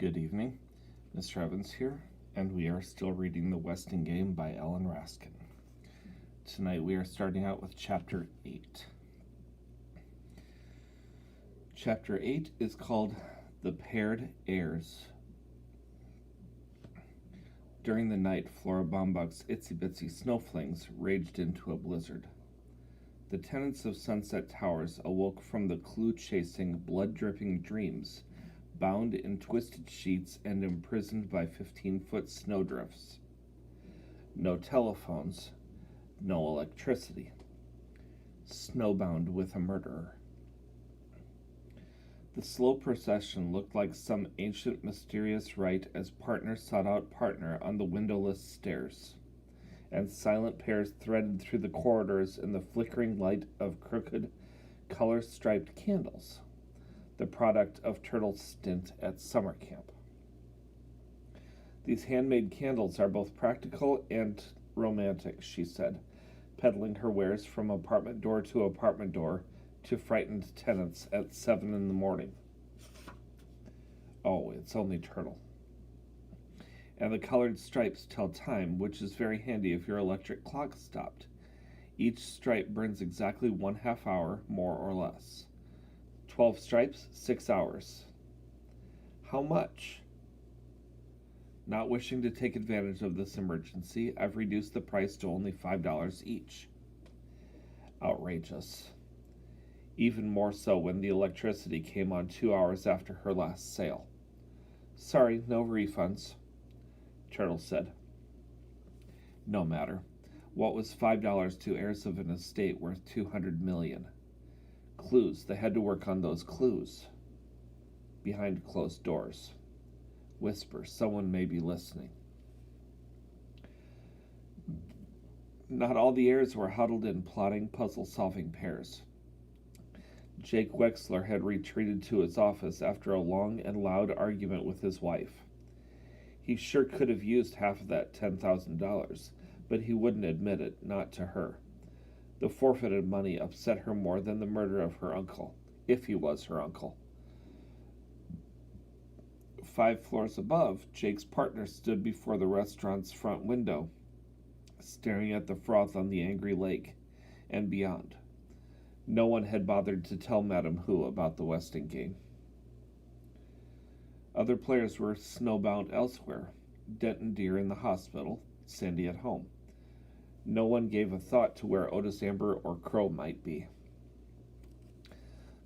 Good evening. Mr. Evans here, and we are still reading The Westing Game by Ellen Raskin. Tonight we are starting out with Chapter 8. Chapter 8 is called The Paired Heirs. During the night, Flora Baumbach's itsy-bitsy snowflakes raged into a blizzard. The tenants of Sunset Towers awoke from the clue-chasing, blood-dripping dreams, bound in twisted sheets and imprisoned by 15-foot snowdrifts. No telephones, no electricity. Snowbound with a murderer. The slow procession looked like some ancient mysterious rite as partner sought out partner on the windowless stairs, and silent pairs threaded through the corridors in the flickering light of crooked, color-striped candles, the product of Turtle's stint at summer camp. "These handmade candles are both practical and romantic," she said, peddling her wares from apartment door to apartment door to frightened tenants at 7 in the morning. "Oh, it's only Turtle. And the colored stripes tell time, which is very handy if your electric clock stopped. Each stripe burns exactly 1/2 hour, more or less. 12 stripes, 6 hours. How much?" "Not wishing to take advantage of this emergency, I've reduced the price to only $5 each." Outrageous. Even more so when the electricity came on 2 hours after her last sale. "Sorry, no refunds," Turtle said. No matter. What was $5 to heirs of an estate worth $200 million? Clues. They had to work on those clues. Behind closed doors. Whisper. Someone may be listening. Not all the heirs were huddled in plotting, puzzle-solving pairs. Jake Wexler had retreated to his office after a long and loud argument with his wife. He sure could have used half of that $10,000, but he wouldn't admit it, not to her. The forfeited money upset her more than the murder of her uncle, if he was her uncle. 5 floors above, Jake's partner stood before the restaurant's front window, staring at the froth on the angry lake and beyond. No one had bothered to tell Madame Hu about the Westing game. Other players were snowbound elsewhere, Denton Deer in the hospital, Sandy at home. No one gave a thought to where Otis Amber or Crow might be.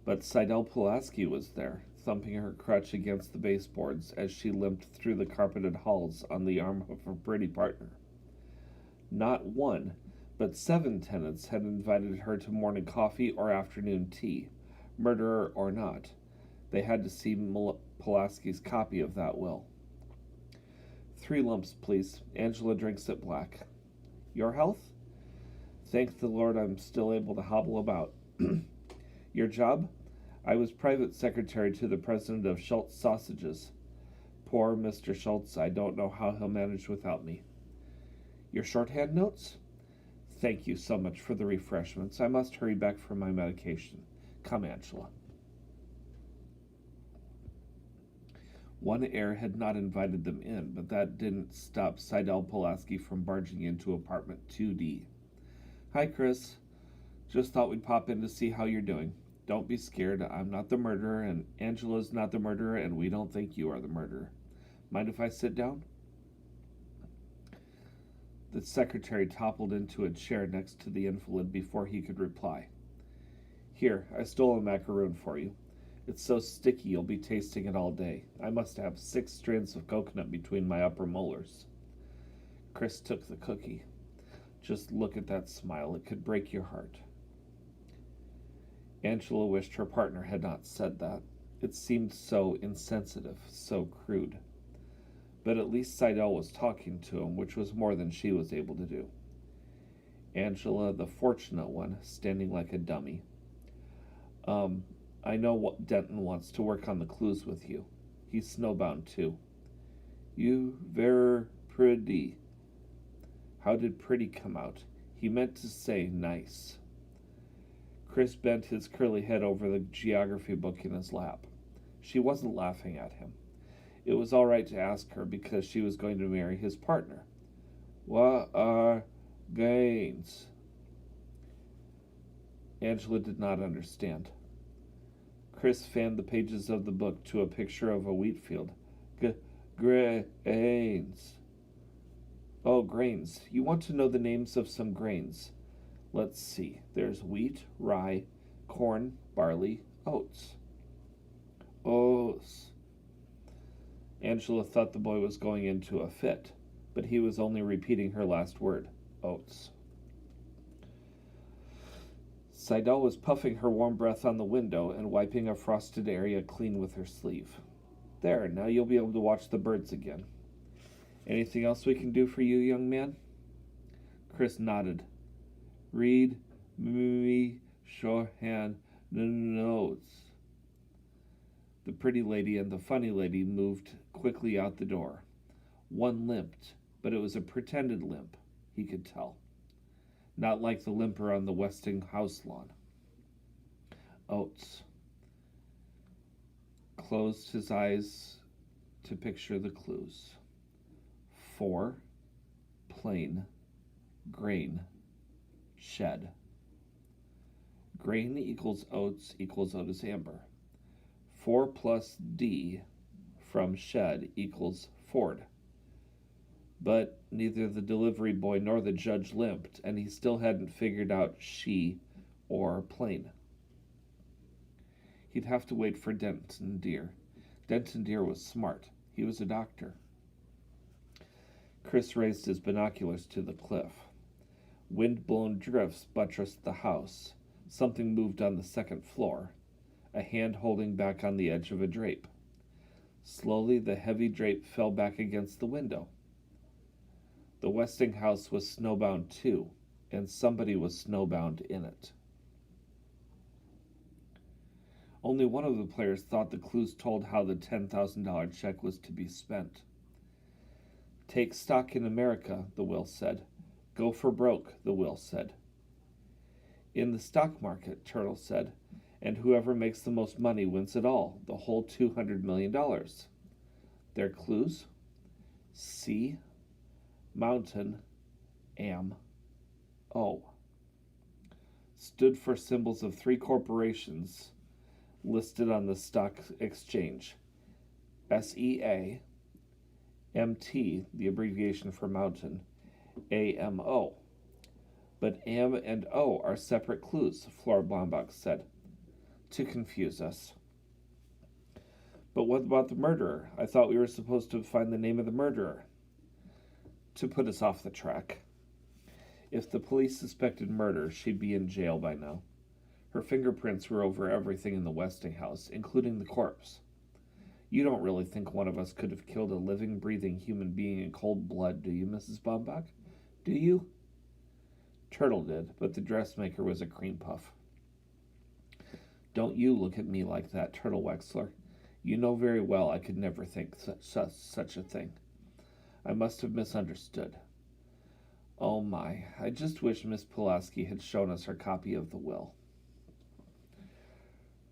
But Seidel Pulaski was there, thumping her crutch against the baseboards as she limped through the carpeted halls on the arm of her pretty partner. Not one, but 7 tenants had invited her to morning coffee or afternoon tea, murderer or not. They had to see Pulaski's copy of that will. 3 lumps, please. Angela drinks it black. Your health? Thank the Lord I'm still able to hobble about. Your job? I was private secretary to the president of Schultz Sausages. Poor Mr. Schultz, I don't know how he'll manage without me. Your shorthand notes? Thank you so much for the refreshments. I must hurry back for my medication. Come, Angela. One heir had not invited them in, but that didn't stop Seidel Pulaski from barging into apartment 2D. Hi, Chris. Just thought we'd pop in to see how you're doing. Don't be scared. I'm not the murderer, and Angela's not the murderer, and we don't think you are the murderer. Mind if I sit down? The secretary toppled into a chair next to the invalid before he could reply. Here, I stole a macaroon for you. It's so sticky you'll be tasting it all day. I must have 6 strands of coconut between my upper molars. Chris took the cookie. Just look at that smile. It could break your heart. Angela wished her partner had not said that. It seemed so insensitive, so crude. But at least Seidel was talking to him, which was more than she was able to do. Angela, the fortunate one, standing like a dummy. I know what Denton wants to work on the clues with you. He's snowbound too. You ver pretty. How did pretty come out? He meant to say nice. Chris bent his curly head over the geography book in his lap. She wasn't laughing at him. It was all right to ask her because she was going to marry his partner. What are grains? Angela did not understand. Chris fanned the pages of the book to a picture of a wheat field. Grains. Oh, grains. You want to know the names of some grains. Let's see. There's wheat, rye, corn, barley, oats. Oats. Angela thought the boy was going into a fit, but he was only repeating her last word, oats. Seidel was puffing her warm breath on the window and wiping a frosted area clean with her sleeve. There, now you'll be able to watch the birds again. Anything else we can do for you, young man? Chris nodded. Read me shorthand notes. The pretty lady and the funny lady moved quickly out the door. One limped, but it was a pretended limp, he could tell. Not like the limper on the Westinghouse lawn. Oats. Closed his eyes to picture the clues. 4, plain, grain, shed. Grain equals oats amber. 4 plus D from shed equals Ford. But neither the delivery boy nor the judge limped, and he still hadn't figured out she or plain. He'd have to wait for Denton Deer. Denton Deer was smart. He was a doctor. Chris raised his binoculars to the cliff. Wind-blown drifts buttressed the house. Something moved on the second floor, a hand holding back on the edge of a drape. Slowly, the heavy drape fell back against the window. The Westinghouse was snowbound too, and somebody was snowbound in it. Only one of the players thought the clues told how the $10,000 check was to be spent. Take stock in America, the will said. Go for broke, the will said. In the stock market, Turtle said, and whoever makes the most money wins it all, the whole $200 million. Their clues? C, mountain, am, O. Stood for symbols of 3 corporations listed on the stock exchange. SEA, MT, the abbreviation for mountain, AMO. But AM and O are separate clues, Flora Blomberg said, to confuse us. But what about the murderer? I thought we were supposed to find the name of the murderer. To put us off the track. If the police suspected murder, she'd be in jail by now. Her fingerprints were over everything in the Westinghouse, including the corpse. You don't really think one of us could have killed a living, breathing human being in cold blood, do you, Mrs. Bombach? Do you? Turtle did, but the dressmaker was a cream puff. Don't you look at me like that, Turtle Wexler. You know very well I could never think such a thing. I must have misunderstood. Oh my, I just wish Miss Pulaski had shown us her copy of the will.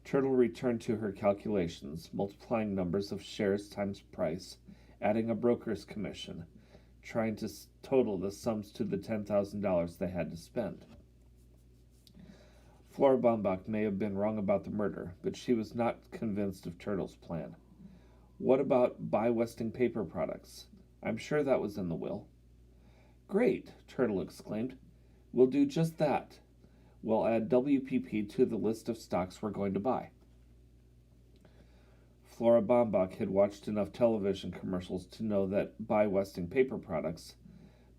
Turtle returned to her calculations, multiplying numbers of shares times price, adding a broker's commission, trying to total the sums to the $10,000 they had to spend. Flora Bombach may have been wrong about the murder, but she was not convinced of Turtle's plan. What about buy Westing paper products? I'm sure that was in the will. Great, Turtle exclaimed. We'll do just that. We'll add WPP to the list of stocks we're going to buy. Flora Bombach had watched enough television commercials to know that buy Westing paper products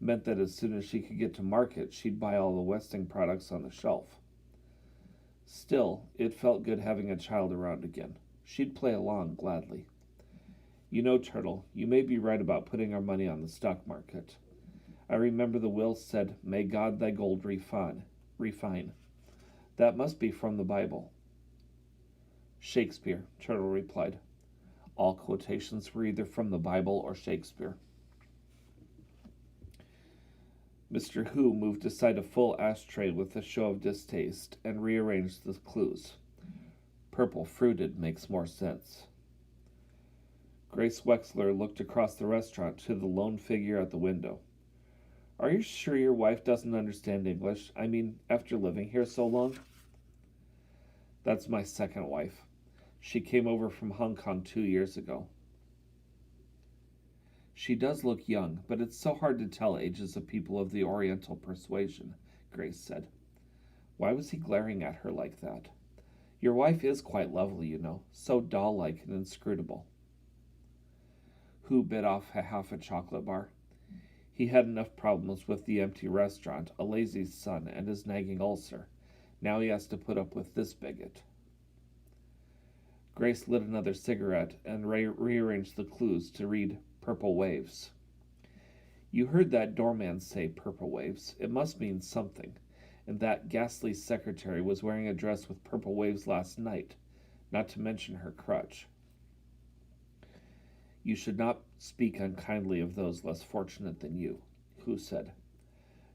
meant that as soon as she could get to market, she'd buy all the Westing products on the shelf. Still, it felt good having a child around again. She'd play along gladly. You know, Turtle, you may be right about putting our money on the stock market. I remember the will said, "May God thy gold refine." That must be from the Bible. Shakespeare, Turtle replied. All quotations were either from the Bible or Shakespeare. Mr. Hu moved aside a full ashtray with a show of distaste and rearranged the clues. Purple fruited makes more sense. Grace Wexler looked across the restaurant to the lone figure at the window. Are you sure your wife doesn't understand English? I mean, after living here so long? That's my second wife. She came over from Hong Kong 2 years ago. She does look young, but it's so hard to tell ages of people of the Oriental persuasion, Grace said. Why was he glaring at her like that? Your wife is quite lovely, you know, so doll-like and inscrutable. Hu bit off half a chocolate bar. He had enough problems with the empty restaurant, a lazy son, and his nagging ulcer. Now he has to put up with this bigot. Grace lit another cigarette and rearranged the clues to read Purple Waves. You heard that doorman say purple waves. It must mean something. And that ghastly secretary was wearing a dress with purple waves last night, not to mention her crutch. You should not speak unkindly of those less fortunate than you, Hu said.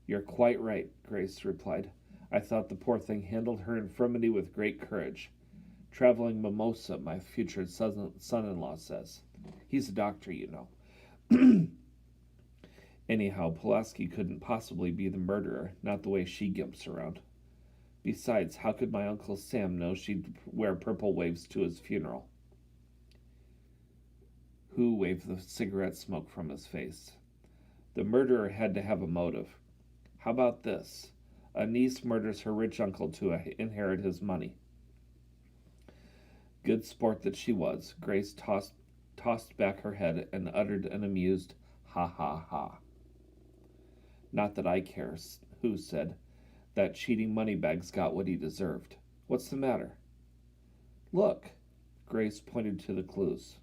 You're quite right, Grace replied. I thought the poor thing handled her infirmity with great courage. Traveling mimosa, my future son-in-law says. He's a doctor, you know. Anyhow, Pulaski couldn't possibly be the murderer, not the way she gimps around. Besides, how could my Uncle Sam know she'd wear purple waves to his funeral? Hu waved the cigarette smoke from his face. The murderer had to have a motive. How about this? A niece murders her rich uncle to inherit his money. Good sport that she was, Grace tossed back her head and uttered an amused ha ha ha. Not that I care, Hu said. That cheating moneybag's got what he deserved. What's the matter? Look, Grace pointed to the clues.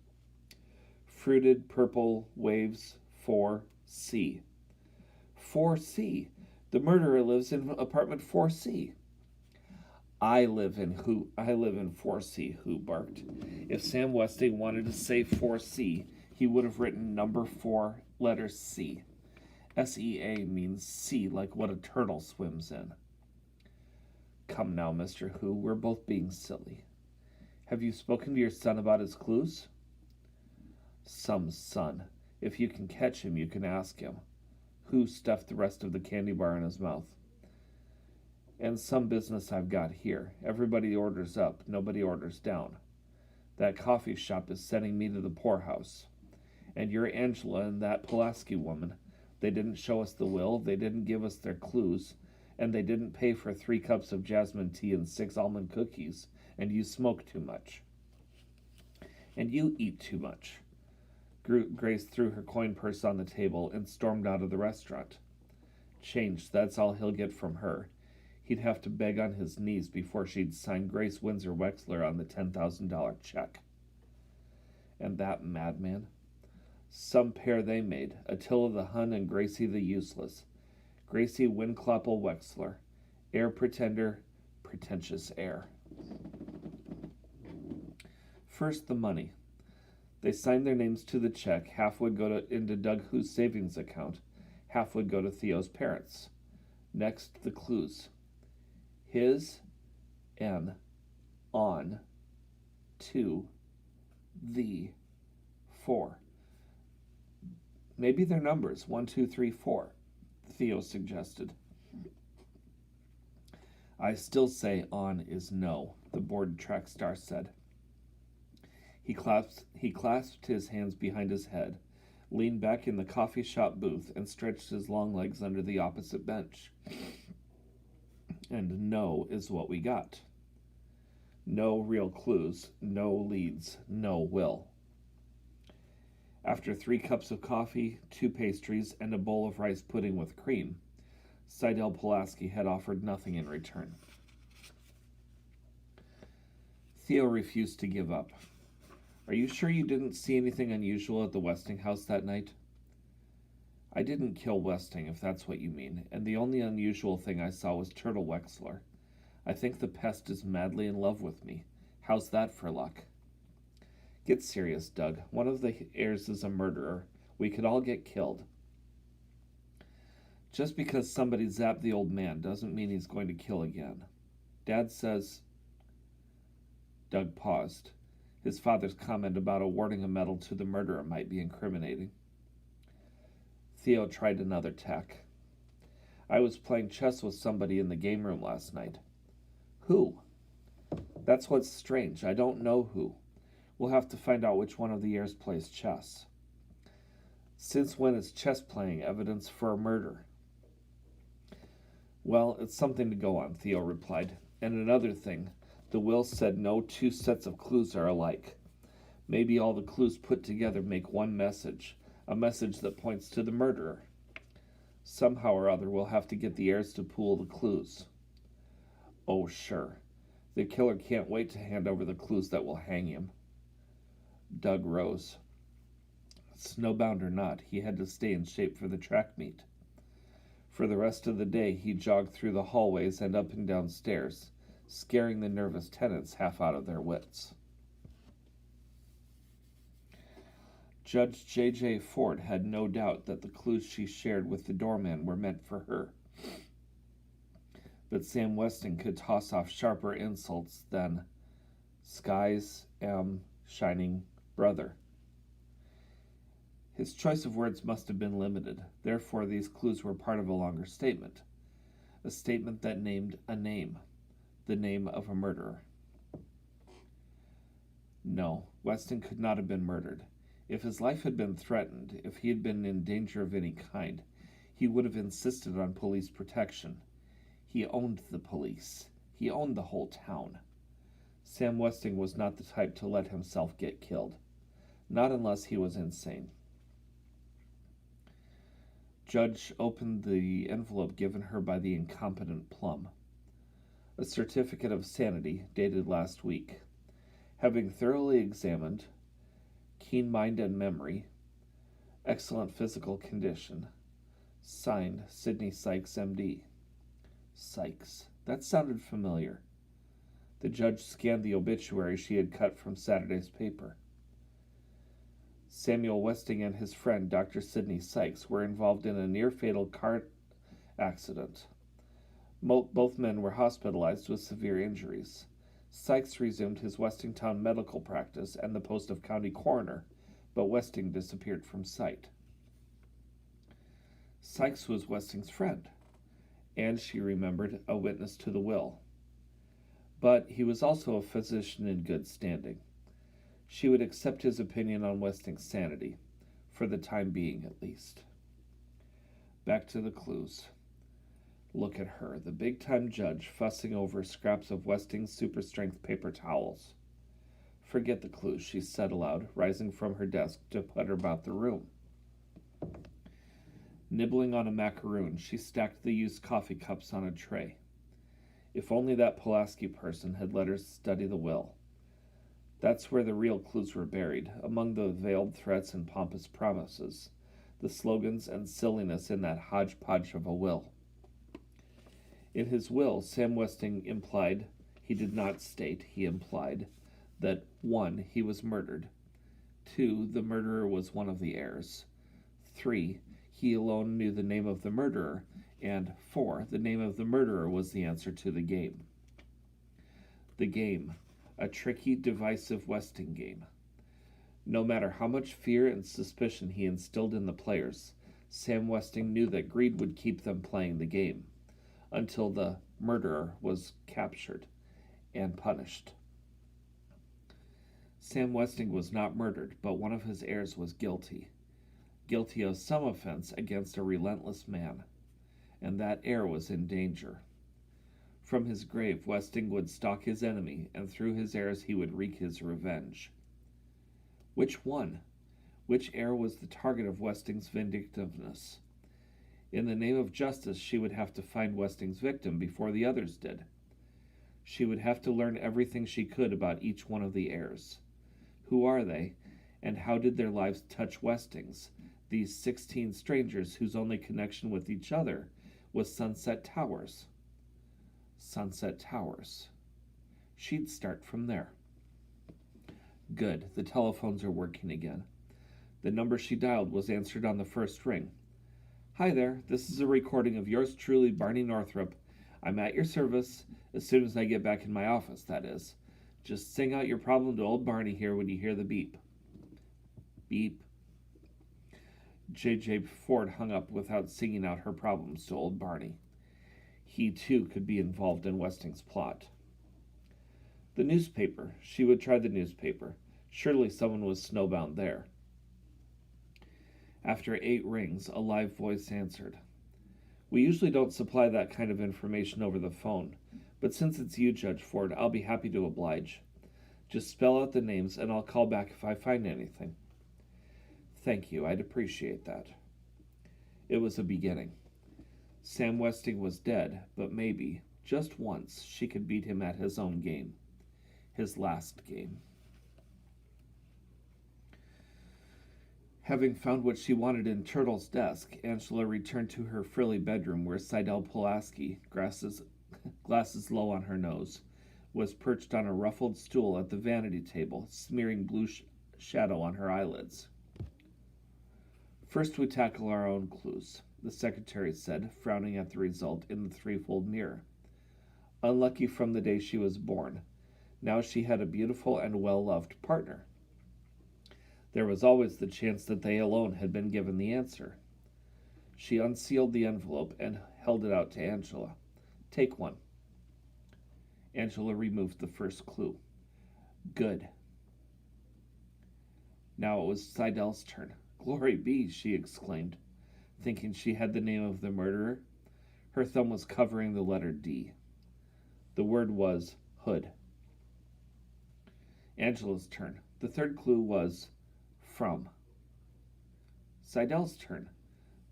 Fruited purple waves 4C. 4C. The murderer lives in apartment 4C. I live in 4C, Hu barked. If Sam Westing wanted to say 4C, he would have written number 4, letter C. SEA means sea, like what a turtle swims in. Come now, Mr. Hu, we're both being silly. Have you spoken to your son about his clues? Some son. If you can catch him, you can ask him. Hu stuffed the rest of the candy bar in his mouth. And some business I've got here. Everybody orders up, nobody orders down. That coffee shop is sending me to the poorhouse. And your Angela and that Pulaski woman, they didn't show us the will, they didn't give us their clues, and they didn't pay for 3 cups of jasmine tea and 6 almond cookies, and you smoke too much. And you eat too much. Grace threw her coin purse on the table and stormed out of the restaurant. Change, that's all he'll get from her. He'd have to beg on his knees before she'd sign Grace Windsor Wexler on the $10,000 check. And that madman? Some pair they made, Attila the Hun and Gracie the Useless. Gracie Windclopple Wexler, heir pretender, pretentious heir. First, the money. They signed their names to the check. Half would go into Doug Hu's savings account. Half would go to Theo's parents. Next, the clues. His, N, on, to, the, 4. Maybe they're numbers, 1, 2, 3, 4, Theo suggested. I still say on is no, the bored track star said. He clasped his hands behind his head, leaned back in the coffee shop booth, and stretched his long legs under the opposite bench. And no is what we got. No real clues, no leads, no will. After 3 cups of coffee, 2 pastries, and a bowl of rice pudding with cream, Seidel Pulaski had offered nothing in return. Theo refused to give up. Are you sure you didn't see anything unusual at the Westing house that night? I didn't kill Westing, if that's what you mean, and the only unusual thing I saw was Turtle Wexler. I think the pest is madly in love with me. How's that for luck? Get serious, Doug. One of the heirs is a murderer. We could all get killed. Just because somebody zapped the old man doesn't mean he's going to kill again. Dad says... Doug paused. His father's comment about awarding a medal to the murderer might be incriminating. Theo tried another tack. I was playing chess with somebody in the game room last night. Who? That's what's strange. I don't know who. We'll have to find out which one of the heirs plays chess. Since when is chess playing evidence for a murder? Well, it's something to go on, Theo replied. And another thing, the will said no two sets of clues are alike. Maybe all the clues put together make one message, a message that points to the murderer. Somehow or other, we'll have to get the heirs to pool the clues. Oh, sure. The killer can't wait to hand over the clues that will hang him. Doug rose. Snowbound or not, he had to stay in shape for the track meet. For the rest of the day, he jogged through the hallways and up and down stairs, scaring the nervous tenants half out of their wits. Judge J.J. Ford had no doubt that the clues she shared with the doorman were meant for her. But Sam Weston could toss off sharper insults than "skies am shining brother." His choice of words must have been limited. Therefore, these clues were part of a longer statement. A statement that named a name. The name of a murderer. No, Weston could not have been murdered. If his life had been threatened, if he had been in danger of any kind, he would have insisted on police protection. He owned the police. He owned the whole town. Sam Weston was not the type to let himself get killed. Not unless he was insane. Judge opened the envelope given her by the incompetent Plum. A certificate of sanity dated last week. Having thoroughly examined, keen mind and memory, excellent physical condition. Signed, Sidney Sykes, M.D. Sykes. That sounded familiar. The judge scanned the obituary she had cut from Saturday's paper. Samuel Westing and his friend, Dr. Sidney Sykes, were involved in a near-fatal car accident. Both men were hospitalized with severe injuries. Sykes resumed his Westingtown medical practice and the post of county coroner, but Westing disappeared from sight. Sykes was Westing's friend, and, she remembered, a witness to the will. But he was also a physician in good standing. She would accept his opinion on Westing's sanity, for the time being at least. Back to the clues. Look at her, the big-time judge, fussing over scraps of Westing's super-strength paper towels. Forget the clues, she said aloud, rising from her desk to putter about the room. Nibbling on a macaroon, she stacked the used coffee cups on a tray. If only that Pulaski person had let her study the will. That's where the real clues were buried, among the veiled threats and pompous promises, the slogans and silliness in that hodgepodge of a will. In his will, Sam Westing implied, he did not state, he implied, that 1. He was murdered, 2. The murderer was one of the heirs, 3. He alone knew the name of the murderer, and 4. The name of the murderer was the answer to the game. The game. A tricky, divisive Westing game. No matter how much fear and suspicion he instilled in the players, Sam Westing knew that greed would keep them playing the game, until the murderer was captured and punished. Sam Westing was not murdered, but one of his heirs was guilty of some offense against a relentless man, and that heir was in danger. From his grave, Westing would stalk his enemy, and through his heirs he would wreak his revenge. Which one? Which heir was the target of Westing's vindictiveness? In the name of justice, she would have to find Westing's victim before the others did. She would have to learn everything she could about each one of the heirs. Who are they, and how did their lives touch Westing's, these 16 strangers whose only connection with each other was Sunset Towers? Sunset Towers. She'd start from there. Good, the telephones are working again. The number she dialed was answered on the first ring. Hi there, this is a recording of yours truly, Barney Northrup. I'm at your service, as soon as I get back in my office, that is. Just sing out your problem to old Barney here when you hear the beep. Beep. J.J. Ford hung up without singing out her problems to old Barney. He, too, could be involved in Westing's plot. The newspaper. She would try the newspaper. Surely someone was snowbound there. After 8 rings, a live voice answered. We usually don't supply that kind of information over the phone, but since it's you, Judge Ford, I'll be happy to oblige. Just spell out the names and I'll call back if I find anything. Thank you, I'd appreciate that. It was a beginning. Sam Westing was dead, but maybe, just once, she could beat him at his own game. His last game. Having found what she wanted in Turtle's desk, Angela returned to her frilly bedroom where Seidel Pulaski, glasses low on her nose, was perched on a ruffled stool at the vanity table, smearing blue shadow on her eyelids. First we tackle our own clues, the secretary said, frowning at the result in the threefold mirror. Unlucky from the day she was born. Now she had a beautiful and well-loved partner. There was always the chance that they alone had been given the answer. She unsealed the envelope and held it out to Angela. Take one. Angela removed the first clue. Good. Now it was Seidel's turn. Glory be, she exclaimed, thinking she had the name of the murderer. Her thumb was covering the letter D. The word was Hood. Angela's turn. The third clue was from. Seidel's turn.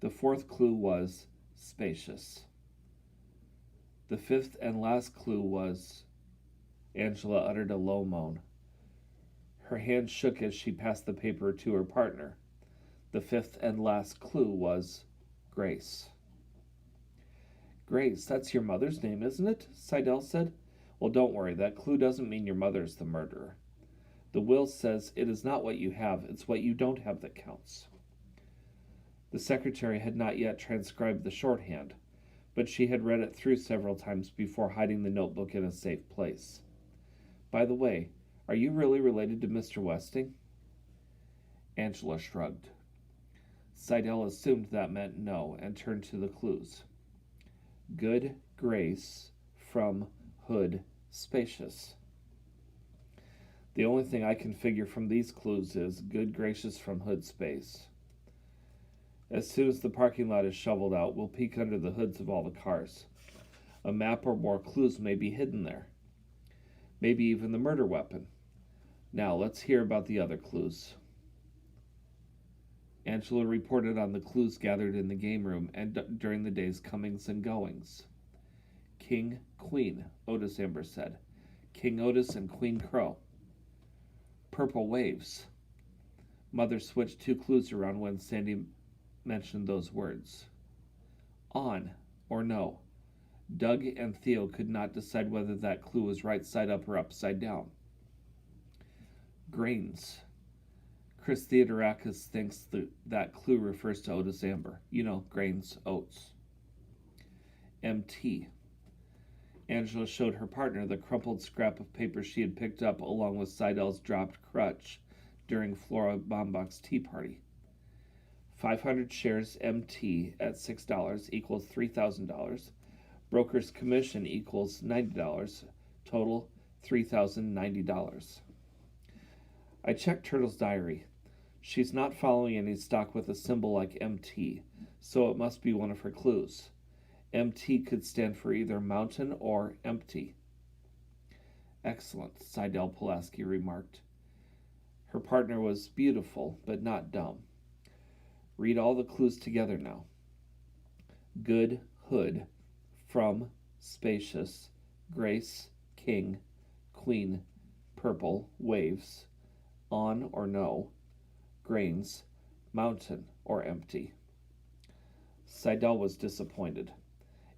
The fourth clue was spacious. The fifth and last clue was... Angela uttered a low moan. Her hand shook as she passed the paper to her partner. The fifth and last clue was Grace. Grace, that's your mother's name, isn't it? Seidel said. Well, don't worry, that clue doesn't mean your mother's the murderer. The will says it is not what you have, it's what you don't have that counts. The secretary had not yet transcribed the shorthand, but she had read it through several times before hiding the notebook in a safe place. By the way, are you really related to Mr. Westing? Angela shrugged. Seidel assumed that meant no and turned to the clues. Good, Grace, from, Hood, spacious. The only thing I can figure from these clues is good gracious from Hood space. As soon as the parking lot is shoveled out, we'll peek under the hoods of all the cars. A map or more clues may be hidden there. Maybe even the murder weapon. Now, let's hear about the other clues. Angela reported on the clues gathered in the game room and during the day's comings and goings. King, Queen, Otis Amber said. King Otis and Queen Crow. Purple waves. Mother switched 2 clues around when Sandy mentioned those words. On, or no. Doug and Theo could not decide whether that clue was right side up or upside down. Grains. Chris Theodorakis thinks that clue refers to Otis Amber. You know, grains, oats. MT. Angela showed her partner the crumpled scrap of paper she had picked up along with Seidel's dropped crutch during Flora Baumbach's tea party. 500 shares MT at $6 equals $3,000. Broker's commission equals $90. Total $3,090. I checked Turtle's diary. She's not following any stock with a symbol like MT, so it must be one of her clues. MT could stand for either mountain or empty. Excellent, Seidel Pulaski remarked. Her partner was beautiful, but not dumb. Read all the clues together now. Good, Hood, from, spacious, Grace, King, Queen, purple, waves, on or no, grains, mountain or empty. Seidel was disappointed.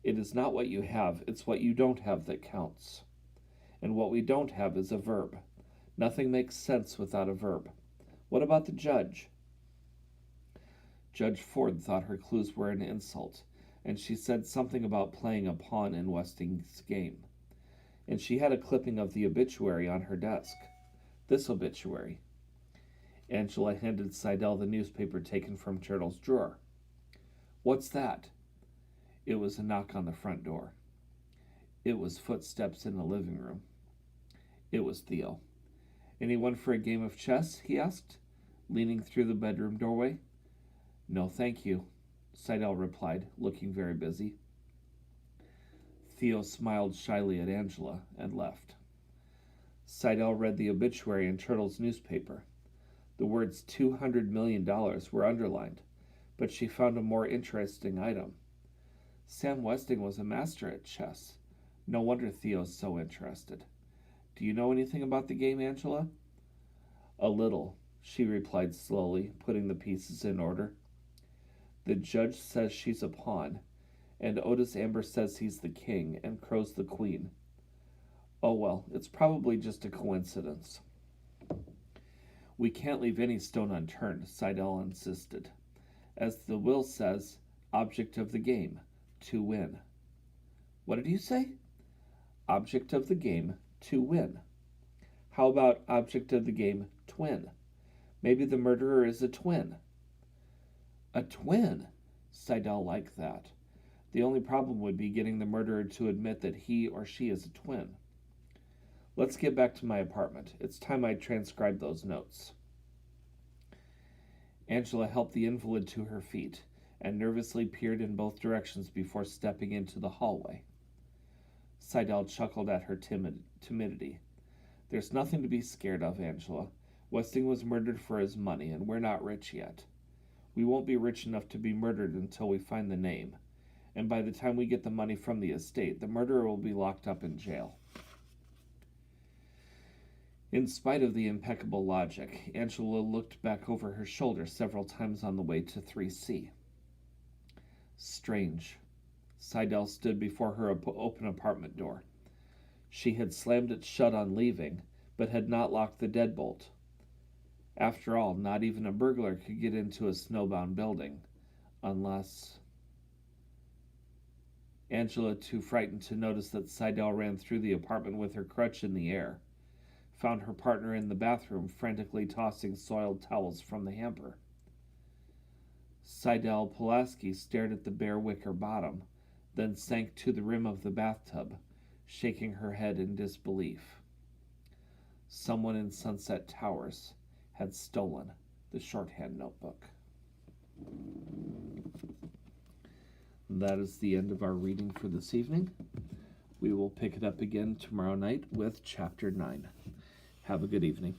It is not what you have, it's what you don't have that counts. And what we don't have is a verb. Nothing makes sense without a verb. What about the judge? Judge Ford thought her clues were an insult, and she said something about playing a pawn in Westing's game. and she had a clipping of the obituary on her desk. This obituary. Angela handed Seidel the newspaper taken from Turtle's drawer. What's that? It was a knock on the front door. It was footsteps in the living room. It was Theo. Anyone for a game of chess? He asked, leaning through the bedroom doorway. No, thank you, Seidel replied, looking very busy. Theo smiled shyly at Angela and left. Seidel read the obituary in Turtle's newspaper. The words $200 million were underlined, but she found a more interesting item. Sam Westing was a master at chess. No wonder Theo's so interested. Do you know anything about the game, Angela? A little, she replied slowly, putting the pieces in order. The judge says she's a pawn, and Otis Amber says he's the king, and Crow's the queen. Oh well, it's probably just a coincidence. We can't leave any stone unturned, Seidel insisted. As the will says, object of the game, to win. What did you say? Object of the game, to win. How about object of the game, twin? Maybe the murderer is a twin. A twin? Seidel liked that. The only problem would be getting the murderer to admit that he or she is a twin. Let's get back to my apartment. It's time I transcribed those notes. Angela helped the invalid to her feet and nervously peered in both directions before stepping into the hallway. Seidel chuckled at her timidity. There's nothing to be scared of, Angela. Westing was murdered for his money, and we're not rich yet. We won't be rich enough to be murdered until we find the name, and by the time we get the money from the estate, the murderer will be locked up in jail. In spite of the impeccable logic, Angela looked back over her shoulder several times on the way to 3C. Strange. Seidel stood before her open apartment door. She had slammed it shut on leaving, but had not locked the deadbolt. After all, not even a burglar could get into a snowbound building, unless... Angela, too frightened to notice that Seidel ran through the apartment with her crutch in the air, found her partner in the bathroom frantically tossing soiled towels from the hamper. Seidel Pulaski stared at the bare wicker bottom, then sank to the rim of the bathtub, shaking her head in disbelief. Someone in Sunset Towers had stolen the shorthand notebook. That is the end of our reading for this evening. We will pick it up again tomorrow night with Chapter 9. Have a good evening.